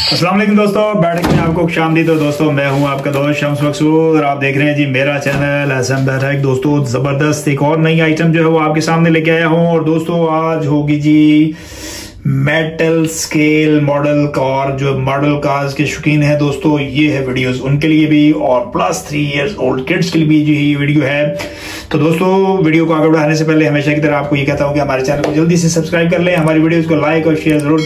अस्सलाम वालेकुम दोस्तों, बैठक में आपको खुशामदीद। दोस्तों मैं हूं आपका दोस्त शम्स मकसूद और आप देख रहे हैं जी मेरा चैनल एसएम बैठक। दोस्तों जबरदस्त एक और नई आइटम जो है वो आपके सामने लेके आया हूं। और दोस्तों आज होगी G metal scale model car. जो मॉडल कार्स के शौकीन है दोस्तों, ये है वीडियोस उनके लिए भी, और प्लस 3 इयर्स ओल्ड किड्स के लिए भी जो ये वीडियो है। तो दोस्तों वीडियो को आगे बढ़ाने से पहले हमेशा की तरह आपको ये कहता हूं कि हमारे चैनल को जल्दी से सब्सक्राइब कर लें, हमारी वीडियोस को लाइक और शेयर जरूर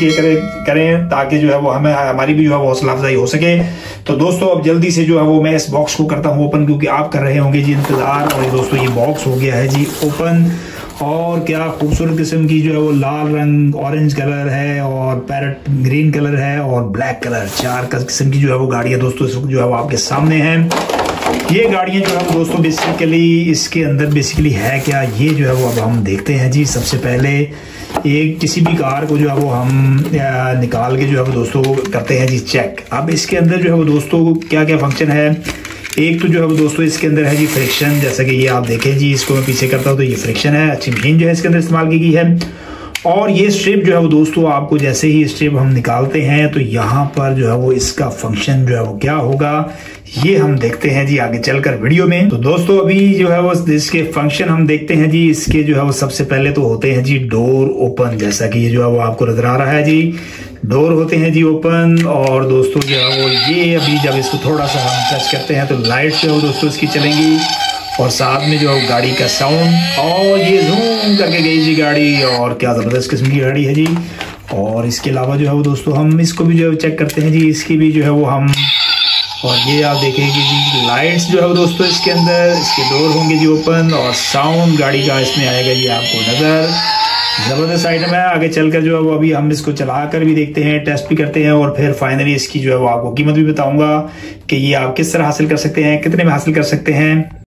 करें ताकि जो है वो हमें हमारी भी जो है वो हौसला अफजाई हो सके। तो दोस्तों अब जल्दी से जो है वो मैं इस बॉक्स को करता हूँ ओपन, क्योंकि आप कर रहे होंगे जी इंतजार। और दोस्तों ये बॉक्स हो गया है जी ओपन, और क्या खूबसूरत किस्म की जो है वो लाल रंग, ऑरेंज कलर है और पैरेट ग्रीन कलर है और ब्लैक कलर, 4 किस्म की जो है वो गाड़ियां दोस्तों जो है वो आपके सामने हैं। ये गाड़ियां जो है दोस्तों बेसिकली इसके अंदर बेसिकली है क्या, ये जो है वो अब हम देखते हैं जी। सबसे पहले एक किसी भी कार को जो है वो हम निकाल के जो है वो दोस्तों करते हैं जी चेक। अब इसके अंदर जो है वो दोस्तों क्या क्या फंक्शन है। एक तो जो है वो दोस्तों इसके अंदर है जी फ्रिक्शन, जैसा कि ये आप देखें जी, इसको मैं पीछे करता हूं तो ये फ्रिक्शन है। अच्छी मशीन जो है इसके अंदर इस्तेमाल की गई है। और ये स्ट्रिप जो है वो दोस्तों आपको जैसे ही स्ट्रिप हम निकालते हैं तो यहाँ पर जो है वो इसका फंक्शन जो है वो क्या होगा, ये हम देखते हैं जी आगे चलकर वीडियो में। तो दोस्तों अभी जो है वो इसके फंक्शन हम देखते हैं जी। इसके जो है वो सबसे पहले तो होते हैं जी डोर ओपन, जैसा कि ये जो है वो आपको नजर आ रहा है जी, डोर होते हैं जी ओपन। और दोस्तों जो है वो ये अभी जब इसको थोड़ा सा हम टच करते हैं तो लाइट जो है वो दोस्तों इसकी चलेंगी, और साथ में जो है गाड़ी का साउंड, और ये जूम करके गई जी गाड़ी, और क्या जबरदस्त किस्म की गाड़ी है जी। और इसके अलावा जो है वो दोस्तों हम इसको भी जो है चेक करते हैं जी, इसकी भी जो है वो हम, और ये आप देखेंगे जी लाइट्स जो है वो दोस्तों इसके अंदर, इसके डोर होंगे जी ओपन, और साउंड गाड़ी का इसमें आएगा जी आपको नजर। जबरदस्त आइटम है। आगे चलकर जो है वो अभी हम इसको चला कर भी देखते हैं, टेस्ट भी करते हैं, और फिर फाइनली इसकी जो है वो आपको कीमत भी बताऊंगा कि ये आप किस तरह हासिल कर सकते हैं, कितने में हासिल कर सकते हैं।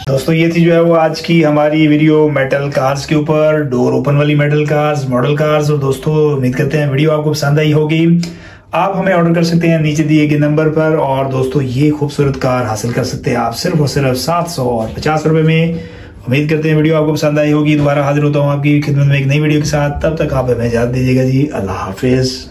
दोस्तों ये थी जो है वो आज की हमारी वीडियो मेटल कार्स के ऊपर, डोर ओपन वाली मेटल कार्स, मॉडल कार्स। और दोस्तों उम्मीद करते हैं वीडियो आपको पसंद आई होगी। आप हमें ऑर्डर कर सकते हैं नीचे दिए गए नंबर पर। और दोस्तों ये खूबसूरत कार हासिल कर सकते हैं आप सिर्फ और सिर्फ 750 रुपए में। उम्मीद करते हैं वीडियो आपको पसंद आई होगी। दोबारा हाजिर होता हूँ आपकी खिदमत में एक नई वीडियो के साथ। तब तक आप हमें इजाजत दीजिएगा जी। अल्लाह हाफिज।